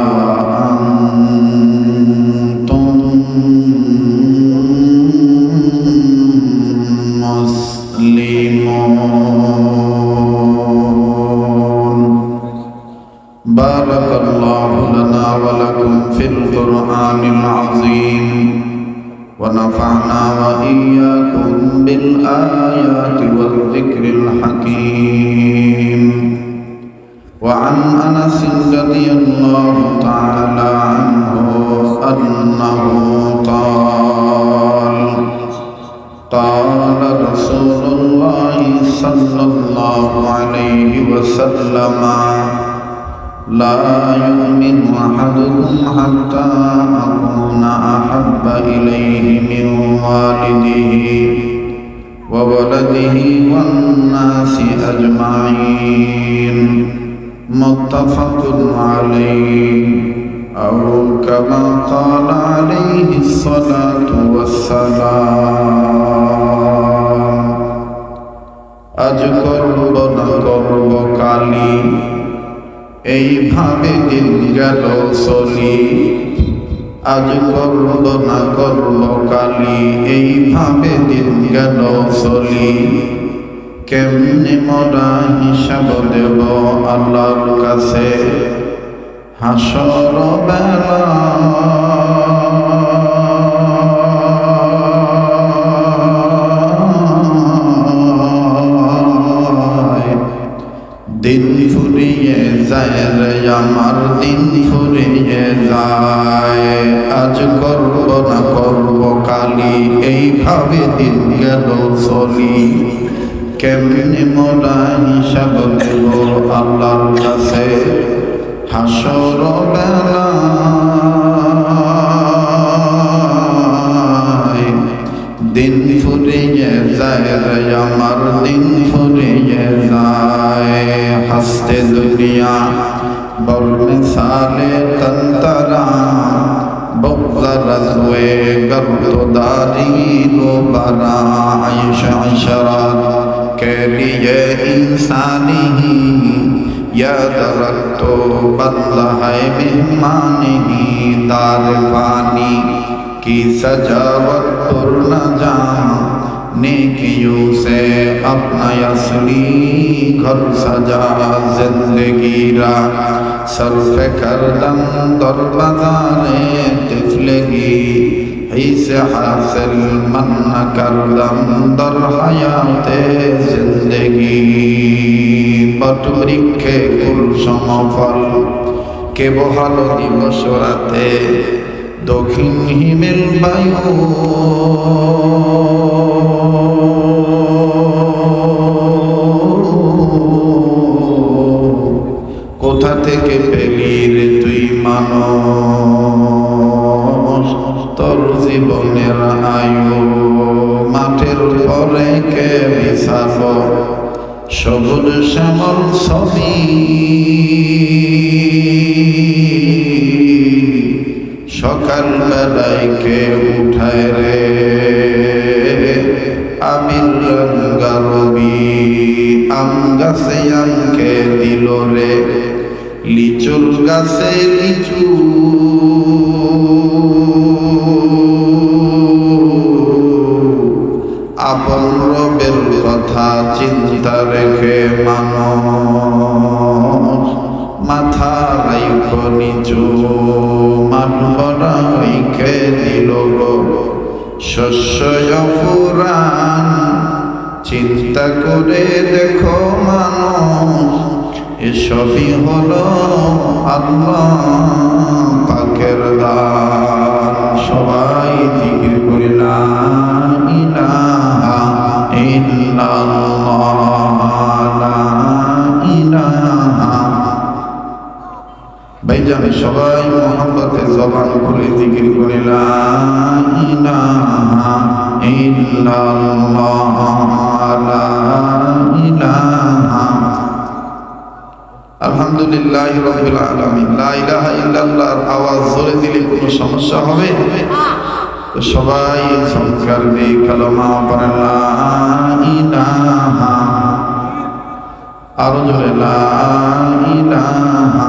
وأنتم مسلمون بارك الله لنا ولكم في القرآن العظيم ونفعنا وإياكم بالآيات والذكر الحكيم وعن أنس رضي الله تعالى عنه أنه قال رسول الله صلى الله عليه وسلم لا يؤمن أحدكم حتى أكون أحب إليه من والده وولده والناس أجمعين متفق عليه أو كما قال عليه الصلاة والسلام আজ করব না করব কালি এইভাবে দিন গেল চলি আজ করব না করব কালি এইভাবে দিন গেল চলি কেমনে মোরা হিসাব দেব আল্লাহর কাছে হাসর বেলা দিন ফুরিয়ে যায় রে আমার দিন ফুরিয়ে যায় আজ করব না করব কালি এইভাবে দিন গেল চলি কেমনে মোরা হিসাব দেব আল্লাহর কাছে হাসর বেলায় দিন ফুরিয়ে যায় রে আমার দিন ফুরিয়ে যায় हंसते दुनिया बल मिसाले तंतरा बग़्ज़ हुए गर्ददारी लो बरा आयुष अशरात के लिए इंसानी ही याद रखो बंदा है मेहमानी ही दारवानी की सजावट पर न जान नेकियों से अपना असली घर सजा जिंदगी रा सर्फ करदम दर बाज़ारे तिफलगी ऐसे हासिल मन करदम दर हयाते जिंदगी बट वृक्षे कुल समफल के बहालो दिवस राते दक्षिण हिमेल बायु কোথা থেকে পেলি রে তুই মানুষ তোর জীবনের আয়ু মাঠের পরে কে বিছাবো সবুজ শ্যামল ছবি সকাল বেলায় কে উঠায় রে আবির রঙ্গা রবি আম গাছে আমকে দিল রে লিচুর গাছে লিচু আপন রবের কথা চিন্তা রেখে মানুষ মাথা রাইখো নিচু মানবরা হইকে দিল গো শস্য পুরাণ চিন্তা করে দেখো মানুষ এসবই হলো আল্লাহ পাকের দান সবাই জিকির করে লা ইলাহা ইল্লাল্লাহ লা ইলাহা ভাইজান সবাই মোহাম্মতে জবান খুলে জিকির করে লা ইলাহা ইল্লাল্লাহ লা ইলাহা আলহামদুলিল্লাহ রাব্বিল আলামিন লা ইলাহা ইল্লাল্লাহর আওয়াজ জোরে দিলে কোনো সমস্যা হবে তো সবাই সংস্কার দিয়ে কালেমা পড়েন লা ইলাহা আরো জোরে লা ইলাহা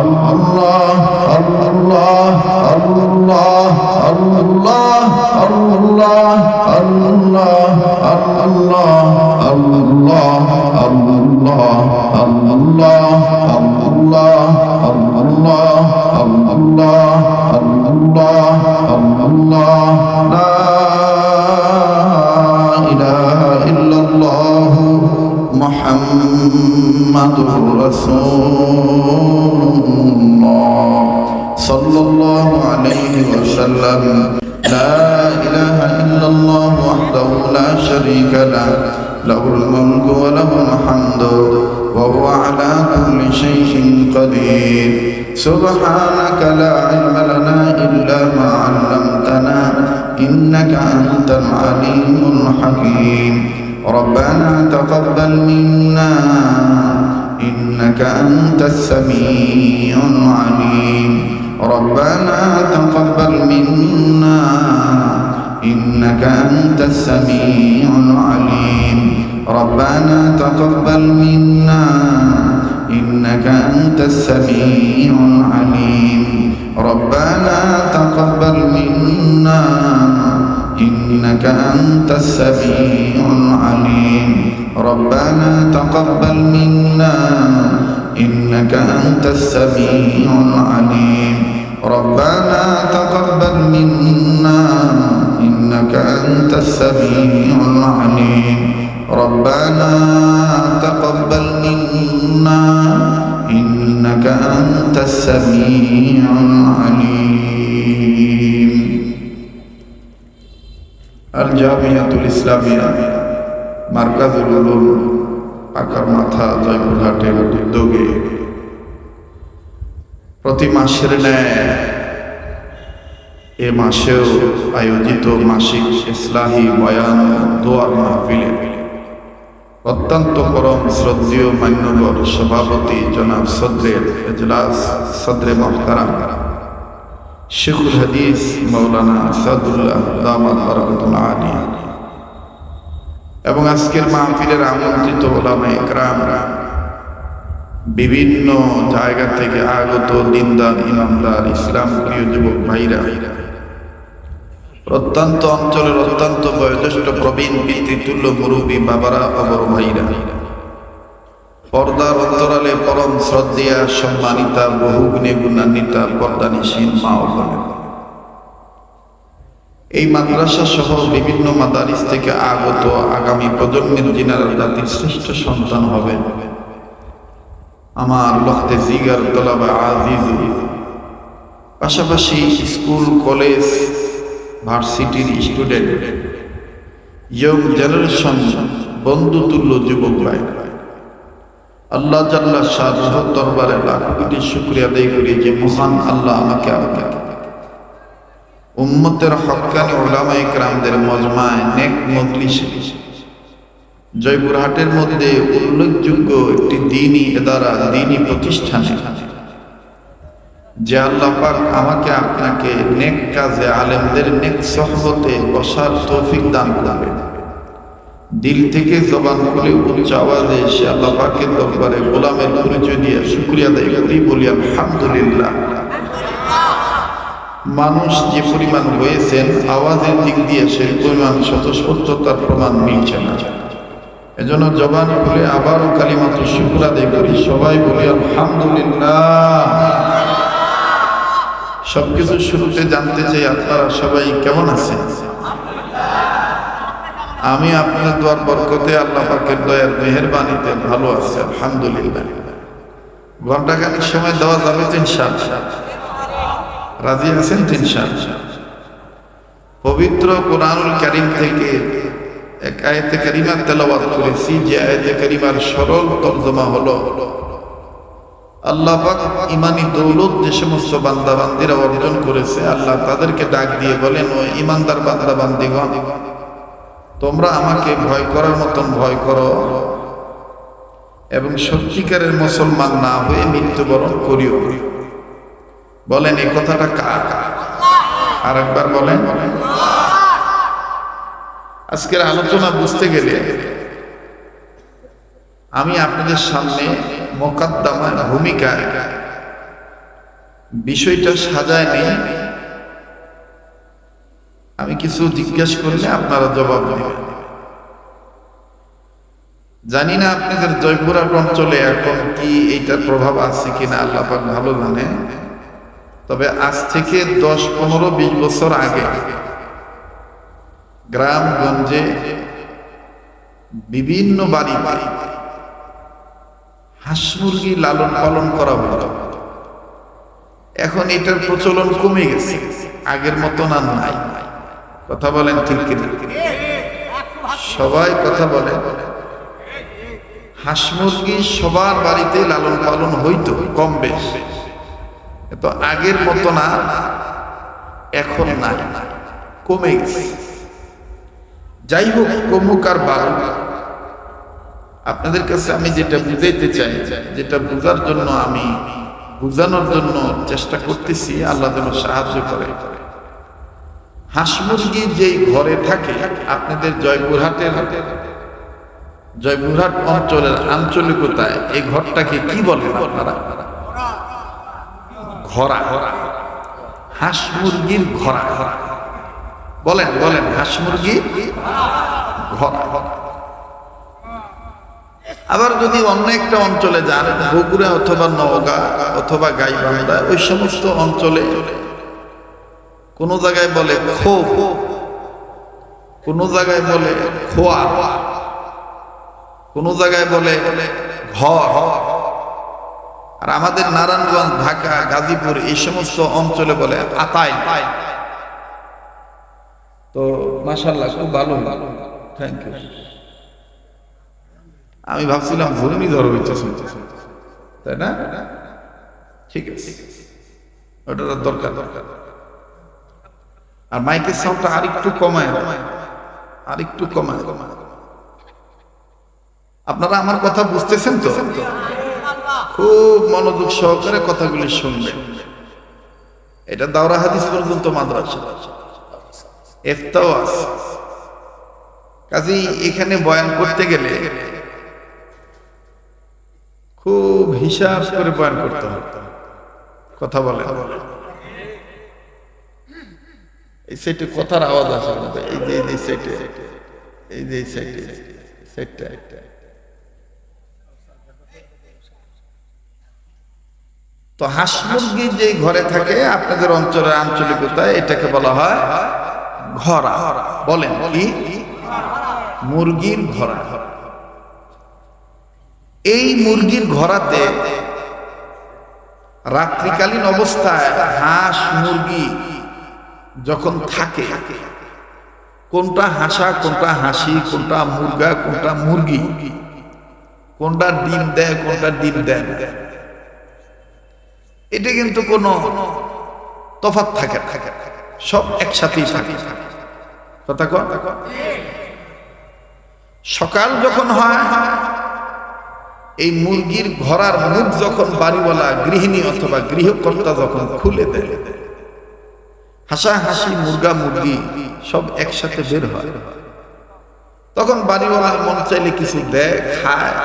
আল্লাহ আল্লাহ আল্লাহ আল্লাহ আল্লাহ আল্লাহ আল্লাহ আল্লাহ আল্লাহ আল্লাহ আল্লাহ আল্লাহ আল্লাহ আল্লাহ আল্লাহ লা ইলাহা ইল্লাল্লাহ মুহাম্মাদুর রাসূলুল্লাহ সাল্লাল্লাহু আলাইহি ওয়াসাল্লাম লা ইলাহা ইল্লাল্লাহ ওয়াহদাহু লা শারীকা লাহু লাহুল মুলকু ওয়া লাহুল হামদু ওয়া হুয়া আলা কুল্লি শাইইন কাদির সুবহানাকা লা ইলমা লানা ইল্লা মা 'allamtana innaka antal alimul hakim ربنا تقبل منا إنك أنت السميع العليم ربنا تقبل منا إنك أنت السميع العليم ربنا تقبل منا إنك أنت السميع العليم ربنا تقبل منا إنك أنت السميع العليم ربنا تقبل منا إنك أنت السميع العليم ربنا تقبل منا إنك أنت السميع العليم ربنا تقبل منا إنك أنت السميع العليم الجامعة الإسلامية مركز العلوم পাকার মাথা জয়পুরহাটের উদ্যোগে প্রতি মাসের ন্যায় এ মাসেও আয়োজিত মাসিক ইসলাহি বয়ান দোয়ার মাহফিলে অত্যন্ত পরম শ্রদ্ধেয় মান্যবর সভাপতি জনাব সদরের এজলাস সদরে মুহতারাম শেখুল হাদিস মাওলানা আসাদুল্লাহ দামাত বরকতুল্লাহ আলিয়া এবং আজকের মাহফিলের আমন্ত্রিত উলামায়ে কেরামরা বিভিন্ন জায়গা থেকে আগত দিনদার ইমামদার ইসলাম প্রিয় যুবক ভাইরা প্রত্যন্ত অঞ্চলের অত্যন্ত বয়োজ্যেষ্ঠ প্রবীণ পিতৃতুল্য মুরব্বী বাবারা অবর ভাইরা পর্দার অন্তরালে পরম শ্রদ্ধেয়া সম্মানিতা বহুগুণে গুণান্বিতা পর্দানিসীন মা ও বোনেরা এই মাদ্রাসা সহ বিভিন্ন মাদারিস থেকে আগত আগামী প্রজন্মের যিনারা জাতির শ্রেষ্ঠ সন্তান হবে আমার লখতে জিগার তলাবা আজিজ পাশাপাশি স্কুল কলেজ ভার্সিটির স্টুডেন্ট ইয়ং জেনারেশন বন্ধুতুল্য যুবক ভাই আল্লাহ জাল্লা শাহ দরবারে লাখ কোটি শুকরিয়া আদায় করি যে মহান আল্লাহ আমাকে আপনাকে উম্মতের হক্কানি উলামায়ে কেরামদের মজমায় নেক মজলিসে জয়পুরহাটের মধ্যে উল্লেখযোগ্য একটি দ্বীনি ইদারা দ্বীনি প্রতিষ্ঠানে যে আল্লাহ পাক আমাকে আপনাকে নেক কাজে আলেমদের নেক সোহবতে বসার তৌফিক দান করবেন দিল থেকে জবান খুলে উচ্চ আওয়াজে সে আল্লাহ পাকের দরবারে গোলামের পরিচয় দিয়ে শুকরিয়া আদায় করি বলি আলহামদুলিল্লাহ। মানুষ যে পরিমাণ হয়েছেন আওয়াজের দিক দিয়ে সেই পরিমাণ স্বতঃস্ফূর্ততার প্রমাণ মিলছে না, এজন্য জবান খুলে আবারও কালিমাতুশ শুকর আদায় করি, সবাই বলি আলহামদুলিল্লাহ। সবকিছু শুরুতে জানতে চাই আপনারা সবাই কেমন আছেন? আমি আপনার দোয়ার বরকতে আল্লাহ পাকের দয়ার মেহেরবানিতে ভালো আছি আলহামদুলিল্লাহ। ঘন্টাখানেক সময় দেওয়া যাবে তো ইনশাআল্লাহ? রাজি আছেন তো ইনশাআল্লাহ? পবিত্র কোরআনুল কারীম থেকে এক আয়াতে কারিমা তেলাওয়াত করেছি, যে আয়াতে কারিমার সরল তরজমা হলো আল্লাহ পাক ইমানি দৌলত যে সমস্ত বান্দা বান্দিরা অর্জন করেছে আল্লাহ তাদেরকে ডাক দিয়ে বলেন, ও ইমানদার বান্দা বান্দিগণ, তোমরা আমাকে ভয় করার মতন ভয় করো এবং সত্যিকারের মুসলমান না হয়ে মৃত্যুবরণ করিও। বলেন এই কথাটা কার? আর একবার বলেন। আজকের আলোচনা বুঝতে গেলে আমি আপনাদের সামনে মোকাদ্দমায় ভূমিকায় বিষয়টা সাজায় নেই। আমি কিছু জিজ্ঞাসা করলে আপনারা জবাব দেবেন। জানি না আপনাদের জয়পুরহাট অঞ্চলে এখন কি এইটার প্রভাব আছে কিনা, আল্লাহ পাক ভালো জানে। তবে আজ থেকে 10, 15, 20 বছর আগে গ্রামগঞ্জে বিভিন্ন বাড়িতে হাঁস মুরগি লালন পালন করা হতো। এখন এটার প্রচলন কমে গেছে, আগের মতো না নাই। কথা বলেন ঠিক কিনা? সবাই কথা বলে। হাঁস মুরগি সবার বাড়িতে লালন পালন হইতো কম বেশ, তো আগের মতো না, এখন নাই, কমে গেছে। যাই হোক, কমুক আর বাড়ুক, আপনাদের কাছে আমি যেটা বুঝাইতে চাই, যেটা বোঝার জন্য আমি বুঝানোর জন্য চেষ্টা করতেছি, আল্লাহ যেন সাহায্য করে। হাঁস মুরগি যেই ঘরে থাকে, আপনাদের জয়পুরহাট অঞ্চলের আঞ্চলিকতায় এই ঘরটাকে কি বলেন আপনারা? ঘরা। হাঁস মুরগির ঘরা বলেন, বলেন। হাঁস মুরগির ঘরা। আবার যদি অন্য একটা অঞ্চলে যান, বগুড়া অথবা নওগাঁ অথবা গাইবান্ধা, ওই সমস্ত অঞ্চলে কোন জায়গায় বলে খো, কোন জায়গায় বলে খোয়া, কোন জায়গায় বলে ঘর। আর আমাদের নারায়ণগঞ্জ, ঢাকা, গাজীপুর এই সমস্ত অঞ্চলে বলে আতাই। তো মাশাআল্লাহ, খুব ভালো, থ্যাংক ইউ। আমি ভাবছিলাম ঘূর্ণিঝড় হইতে, তাই না? ঠিক আছে, ওটার দরকার। আর মাইকের সাউন্ডটা আরেকটু কমায়, আরেকটু কমায়। আপনারা আমার কথা বুঝতেছেন তো? খুব মনোযোগ সহকারে কথাগুলি শুনবেন। এটা দাওরা হাদিস পর্যন্ত মাদ্রাসা, ইফতাও আছে। কাজেই এখানে বয়ান করতে গেলে খুব হিসাব করে বয়ান করতে হবে। কথা বলে এই সাইডে কথার আওয়াজ আসে, এই যে এই সাইডে, এই যে এই সাইডে, সাইডটা। তো হাঁস মুরগি যে ঘরে থাকে আপনাদের অঞ্চলের আঞ্চলিকতায় এটাকে বলা হয় ঘরা। বলেন কি? মুরগির ঘরা। এই মুরগির ঘরাতে রাত্রিকালীন অবস্থায় হাঁস মুরগি যখন থাকে, কোনটা হাঁসা, কোনটা হাসি, কোনটা মুরগা, কোনটা মুরগি, কোনটা ডিম দেয়, কোনটা ডিম দেয় না, এটা কিন্তু কোনো তফাৎ থাকে, সব একসাথেই থাকে। কথা কন। সকাল যখন হয়, এই মুরগির ঘরার মুখ যখন বাড়িওয়ালা গৃহিণী অথবা গৃহকর্তা যখন খুলে দেয়, হাসা হাসি মুরগা মুরগি সব একসাথে বের হয়। তখন বাড়িওয়ালা মন চাইলে কিছু দেয়, খায়,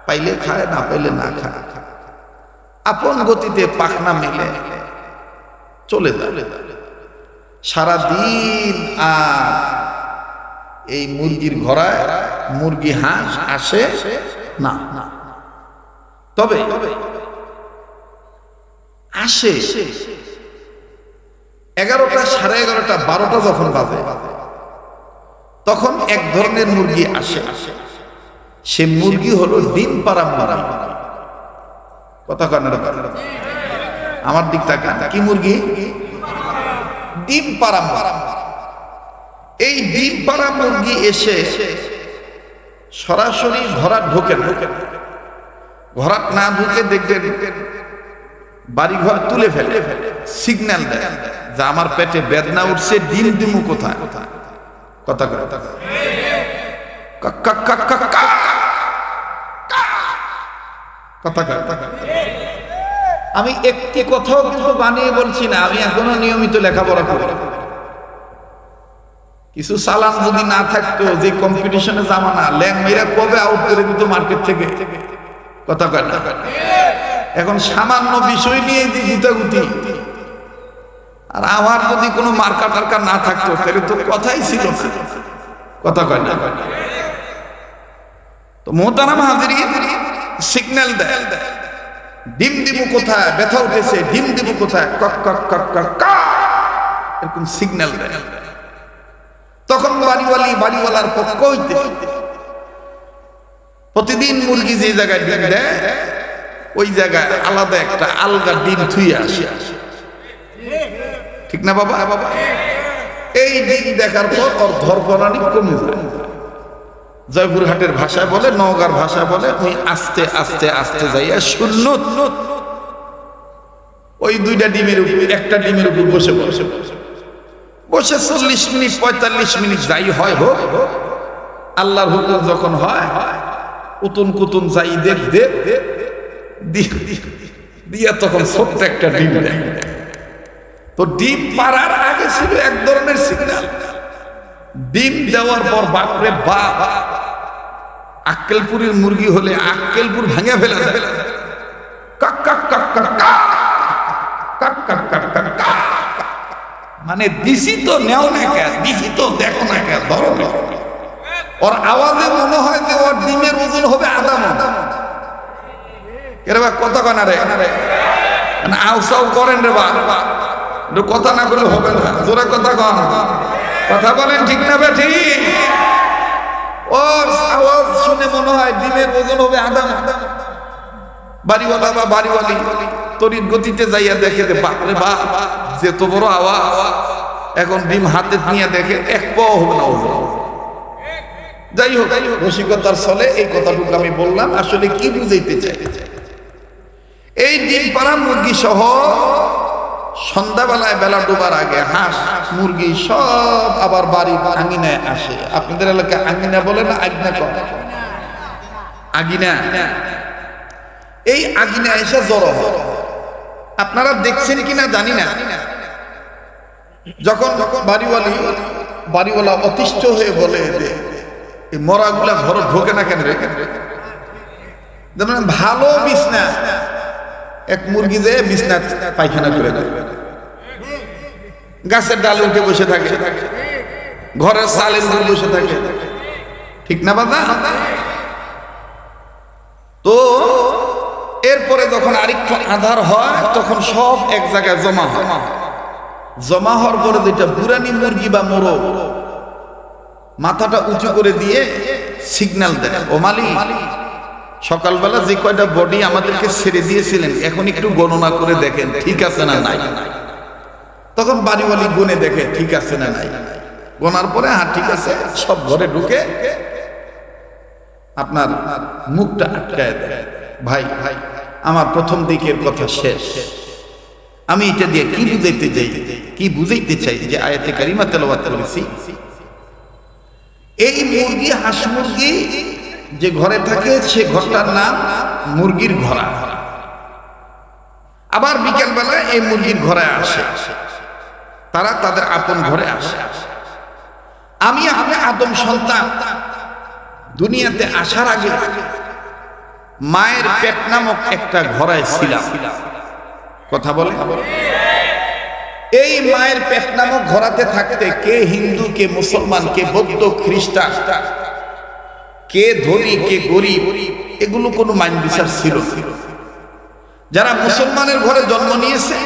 পাইলে খায়, না পাইলে না খায়। আপন গতিতে পাখনা মেলে চলে যায়। সারাদিন আর এই মুরগির ঘরায় মুরগি হাঁস আসে না। তবে আসে 11টা, 11:30, 12টা যখন বাজে, তখন এক ধরনের মুরগি আসে। সে মুরগি হলো ডিম পাড়া মুরগি। কথা কান, আমার দিক তাকান। কি মুরগি? ডিম পাড়া। এই ডিম পাড়া মুরগি এসে সরাসরি ঘরাত ঢোকে না। ঘরাত না ঢুকে দেখবেন বাড়িঘর তুলে ফেলে, সিগন্যাল দেয় যে আমার পেটে বেদনা উঠছে, ডিম দিমু কোথায়। কথা আমি একটি কথাও কিন্তু বানিয়ে বলছি না, আমি এখনো নিয়মিত লেখাপড়া করি। কিছু চালান যদি না থাকতো, যে কম্পিটিশনে জামানা, ল্যাং মেয়েরা কবে আউট করে দিত মার্কেট থেকে। কথা কয় না? এখন সামান্য বিষয় নিয়ে যে গুতাগুতি, আর আমার যদি কোনো মার্কা টার্কা না থাকতো তাহলে তো কথাই ছিল না, কথা কয় না। তো মোহতারাম হাজিরিন, সিগন্যাল দেয়, ডিম দিমু কোথায়, ব্যথা উঠেছে, ডিম দিমু কোথায়, কক কক কক কক কা, এরকম সিগন্যাল দেয়। তখন বাড়িওয়ালার পক্ষ হইতে প্রতিদিন মুরগি যে জায়গায় ডিম দেয় ওই জায়গায় আলাদা একটা আলগা ডিম থুয়ে আসে, ঠিক না বাবা? এই ডিম দেখার পর ওর ধরপরানি কমে যায়। জয়পুরহাটের ভাষায় বলে, নওগাঁর ভাষায় বলে, ওই আস্তে আস্তে আস্তে যাইয়া শূন্য ওই দুইটা ডিমের উপর, একটা ডিমের উপর বসে বসে বসে 40 মিনিট 45 মিনিট যাই হয় হোক, আল্লাহর হুকুম যখন হয় উতুন কুতুন যাই দেখ দিয়া তখন ছোট্ট একটা ডিম দেয়। তো ডিম পাড়ার আগে ছিল এক ধরনের সিগন্যাল, ডিম দেওয়ার পর বাপরে বাপ, আক্কেলপুরের মুরগি হলে আক্কেলপুর ভাঙা ফেলা যায়, কাক কাক কাক কাক কাক কাক কাক কাক কাক, মানে দিছি তো নেও না কে, দিছি তো দেখো না কে, ধরো না। ওর আওয়াজে মনে হয় যে ওর ডিমের ওজন হবে আধা মণ। এরে বা কথা কয় না রে, মানে আউসাউ করেন রে বা, কথা না বলে হবে না, জোরে কথা কন, কথা বলেন ঠিক না বে ঠিক? ওর আওয়াজ শুনে মনে হয় ডিমের ওজন হবে আধা মণ। বাড়িওয়ালা বা বাড়িওয়ালি তড়িৎ গতিতে যাইয়া দেখে যে বাপরে বাপ, যে তো বড় আওয়াজ, এখন ডিম হাতে নিয়ে দেখে এক পাও হবে না ওজন। যাই হোক, রসিকতার ছলে এই কথাটুকু আমি বললাম। আসলে কি বুঝাইতে চাই, এই ডিম পাড়া মুরগি সহ সন্ধ্যাবেলায় বেলা ডোবার আগে হাঁস মুরগি সব আবার বাড়ি আঙিনায় আসে। আপনাদের এলাকায় আঙিনা বলে না আগিনা কর, আগিনা, এই আগিনা এসে জড়ো হয়। আপনারা দেখছেন কিনা জানি না, যখন বাড়িওয়ালা অতিষ্ঠ হয়ে বলে এই মরাগুলা ঘর ঢোকে না কেন রে, যেমন ভালো বিছনা, এক মুরগি যে বিছনা পায়খানা করে দেয়, গাছের ডালে উঠে বসে থাকে, ঘরের চালের উপর বসে থাকে, ঠিক না বাবা? তো এরপরে যখন আরেকটু আধার হয় তখন সব এক জায়গায় জমা হয়। জমা হওয়ার পরে যেটা বুড়ানি মুরগি বা মোরগ মাথাটা উঁচু করে দিয়ে সিগন্যাল দেয়, ও মালিক, সকালবেলা যে কয়টা বডি আমাদেরকে ছেড়ে দিয়েছিলেন এখন একটু গণনা করে দেখেন ঠিক আছে না নাই। তখন বাড়িওয়ালি গুনে দেখে ঠিক আছে না নাই, গোনার পরে হ্যাঁ ঠিক আছে, সব ঘরে ঢুকে আপনার মুখটা আটকায় দেয়। ভাই আমার প্রথম দিকের কথা শেষ, আমি এটা দিয়ে কি বুঝাইতে চাই যে আয়াতে কারিমা তেলাওয়াত করেছি, এই মুরগি হাঁস মুরগি যে ঘরে থাকে সে ঘরটার নাম মুরগির ঘরা। আবার বিকেল বেলা এই মুরগির ঘরে আসে, তারা তাদের আপন ঘরে আসে। আমি আদম সন্তান দুনিয়াতে আসার আগে মায়ের পেট নামক একটা ঘরায় ছিলাম, কথা বলে। এই মায়ের পেট নামক ঘরাতে থাকতে কে হিন্দু, কে মুসলমান, কে বৌদ্ধ, খ্রিস্টান, কে ধনী, কে গরিব, এগুলো কোনো মান বিচার ছিল। যারা মুসলমানের ঘরে জন্ম নিয়েছে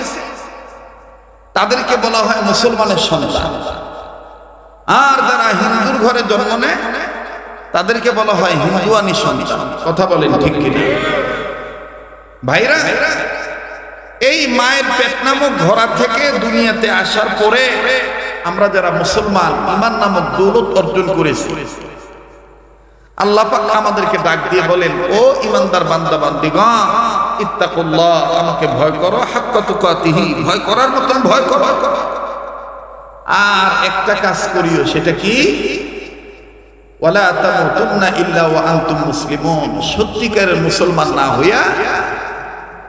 তাদেরকে বলা হয় মুসলমানের সন্তান, আর যারা হিন্দুর ঘরে জন্ম নেয় তাদেরকে বলা হয় হিন্দুয়ানি সন্তান, কথা বলেন ঠিক কিনা ভাইরা? এই মায়ের পেট নামক ঘরা থেকে দুনিয়াতে আসার পরে আমরা যারা মুসলমান ঈমান নামক দৌলত অর্জন করেছি, আল্লাহ পাক আমাদেরকে ডাক দিয়ে বলেন, ও ঈমানদার বান্দা বান্দিগণ, ইত্তাকুল্লাহ, আমাকে ভয় করো, হাক্কা তুকাতিহি, ভয় করার মতন ভয় করো। আর একটা কাজ করিও, সেটা কি? ওয়ালা তামুতুন্না ইল্লা ওয়া আনতুম মুসলিমুন, সত্যিকারের মুসলমান না হইয়া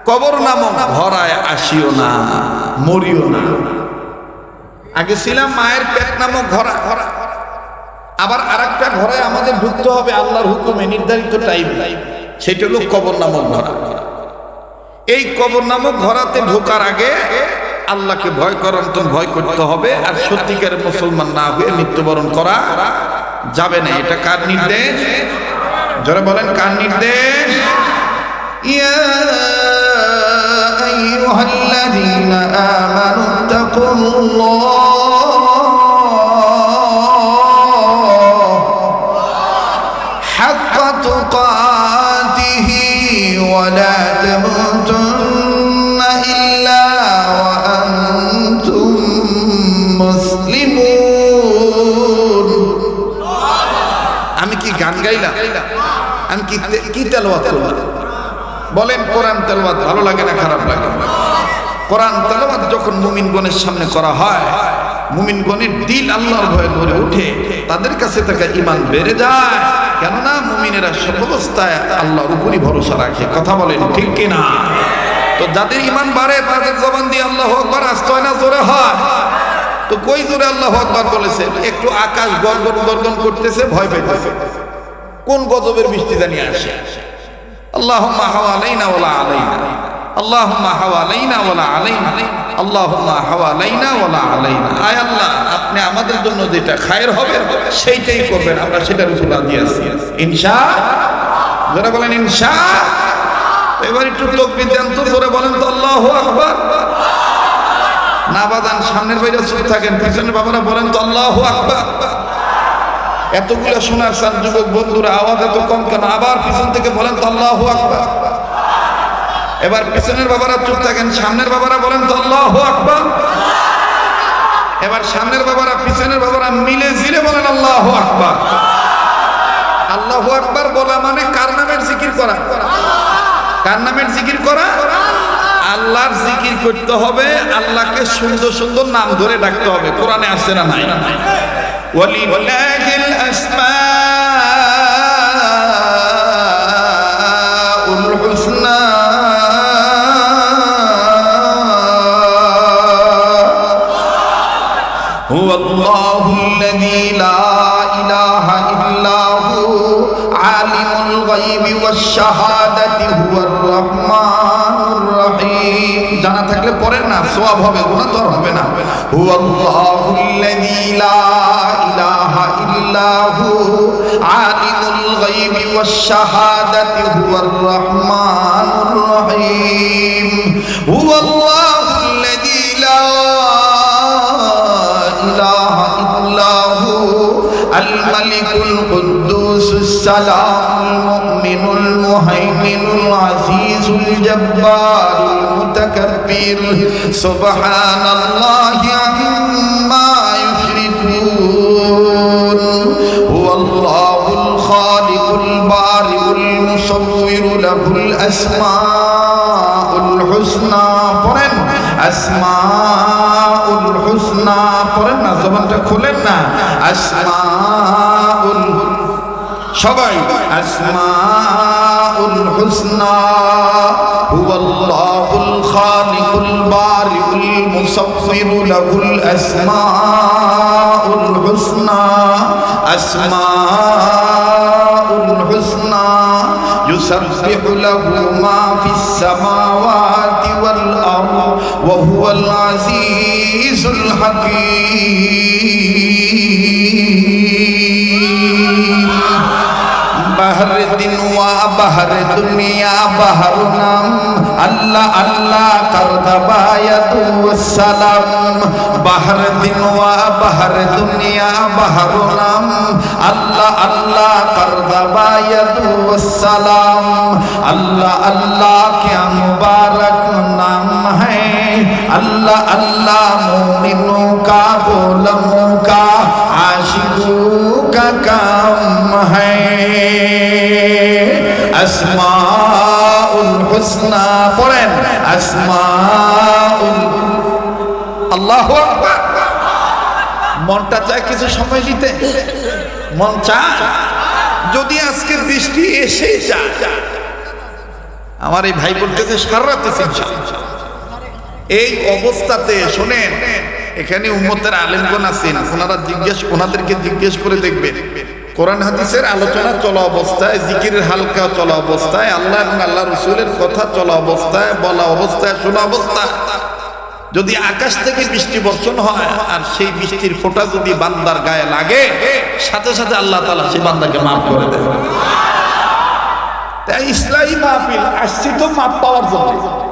কবর নামক ঘরায় আসিও না, মরিও না। আগে ছিলাম মায়ের পেট নামক ঘরা, আবার আরেকটা ঘরে আমাদের ঢুকতে হবে আল্লাহর হুকুমে নির্ধারিত টাইম, সেটা হলো কবর নামক ঘরা। এই কবর নামক ঘরাতে ঢোকার আগে আল্লাহকে ভয় করার মতন ভয় করতে হবে, আর সত্যিকারের মুসলমান না হয়ে মৃত্যুবরণ করা যাবে না। এটা কার নির্দেশ? যারা বলেন কার নির্দেশ? ইয়া আইয়ুহাল্লাযীনা আমানু তাকুল্লাহ হাক্কা তুকাতিহি ওয়া লা তামুতুন্না ইল্লা ওয়া আনতুম মুসলিমুন। আমি কি গান গাইলাম? আমি কি তেলাওয়াত করলাম? বলেন কোরআন তেলাওয়াত ভালো লাগে না খারাপ লাগে? কোরআন তেলাওয়াত যখন মুমিনগণের সামনে করা হয়, মুমিনগণের দিল আল্লাহর ভয়ে ভরে ওঠে, তাদের কাছে থাকা ঈমান বেড়ে যায়। কেননা মুমিনেরা সর্বাবস্থায় আল্লাহর উপরই ভরসা রাখে। কথা বলেন ঠিক কিনা? তো যাদের ঈমান বাড়ে তাদের জবান দিয়ে আল্লাহু আকবার আসতে হয় না জোরে হয়? তো কই জোরে আল্লাহু আকবার বলেছে? একটু আকাশ গর্গন গর্গন করতেছে, ভয় পাইতেছে, কোন গজবের বৃষ্টি জানি আসে। আল্লাহুম্মা হাওয়ালাইনা ওয়ালা আলাইনা, আল্লাহুম্মা হাওয়ালাইনা ওয়ালা আলাইনা, আল্লাহুম্মা হাওয়ালাইনা ওয়ালা আলাইনা। আয় আল্লাহ, আপনি আমাদের জন্য যেটা খায়ের হবে সেইটাই করবেন, আমরা সেটার উপর রাজি আছি ইনশাআল্লাহ। যারা বলেন ইনশাআল্লাহ, এবার একটু তাকবীর দেন তো, জোরে বলেন তো আল্লাহু আকবার। না বাজান, সামনের বাইরে চুপ থাকেন, পিছনের বাবারা বলেন তো আল্লাহু আকবার। এতগুলো শোনার চান যুবক বন্ধুরা, আওয়াজ এত কম কেন? আবার পিছন থেকে বলেন তো আল্লাহু আকবার। এবার পিছনের বাবারা চুপ থাকেন, সামনের বাবারা বলেন তো আল্লাহু আকবার। এবার সামনের বাবারা পিছনের বাবারা মিলে জিলে বলেন আল্লাহু আকবার। আল্লাহু আকবার বলা মানে কার নামের জিকির করা? কার নামের জিকির করা? আল্লাহর জিকির করতে হবে, আল্লাহকে সুন্দর সুন্দর নাম ধরে ডাকতে হবে। কোরআনে আছে না নাই? ওয়ালিল্লাহিল আসমাউল হুসনা হুয়াল্লাহুল্লাযী লা ইলাহা ইল্লা হু আলিমুল গায়বি ওয়াশ শাহাদাতি হুয়ার রাহমানুর রহিম। জানা থাকলে পড়েন না, সওয়াব হবে, গুনাহ তো আর হবে না। হুয়াল্লাহুল্লাযী লা ইলাহা ইল্লা হু আলিমুল গায়বি ওয়াশ শাহাদাতি হুয়ার রাহমানুর রহিম। হুয়াল্লাহুল্লাযী লা ইলাহা ইল্লা হু আল মালিকুল কুদ্দুসুস সালামুল মুমিনুল মুহাইমিনুল আজিজুল জব্বারুল মুতাকাব্বির সুবহানাল্লাহি আম্মা ইউশরিকুন। হুয়াল্লাহুল খালিকুল বারিউল মুসাওবিরু লাহুল আসমাউল হুসনা। পড়েন আসমাউল হুসনা, পড়েন না, জবানটা খোলেন না। আসমাউল, সবাই আসমাউল হুসনা। হুয়াল্লাহুল খালিকুল বারিউল মুসাওবিরু লাহুল আসমাউল হুসনা। আসমাউল হুসনা ইউসাব্বিহু লাহু মা ফিস সামাওয়াতি ওয়াল আরদ ওয়া হুয়াল আজিজুল হাকীম। বাহর দিন ওয়া বাহর দুনিয়া বাহর নাম আল্লাহ আল্লাহ করদবায়াতু ওয়াসসালাম। বাহর দিন ওয়া বাহর দুনিয়া বাহর নাম আল্লাহ আল্লাহ করদবায়াতু ওয়াসসালাম। আল্লাহ আল্লাহ क्या मुबारक नाम है, अल्लाह अल्लाह मोमिनों का गोलमों का आशिकों का काम है। আসমাউল হুসনা, পড়েন আসমাউল। আল্লাহু আকবার। মনটা চায় কিছু সময় দিতে, মন চায় যদি আজকে বৃষ্টি এসে যায়। আমার এই ভাই বলতেছে সারা রাতে এই অবস্থাতে শোনেন, এখানে উম্মতের আলেমগণ আছেন, ওনাদেরকে জিজ্ঞেস করে দেখবেন কোরআন হাদিসের আলোচনা চলা অবস্থায়, জিকিরের হালকা চলা অবস্থায়, আল্লাহ এবং আল্লাহ রসুলের কথা চলা অবস্থায়, বলা অবস্থায়, শোনা অবস্থায় যদি আকাশ থেকে বৃষ্টি বর্ষণ হয় আর সেই বৃষ্টির ফোঁটা যদি বান্দার গায়ে লাগে, সাথে সাথে আল্লাহ তাআলা সেই বান্দাকে মাফ করে দেয়। তাই ইসলামী মাহফিল আসছি তো মাপ পাওয়ার জন্য।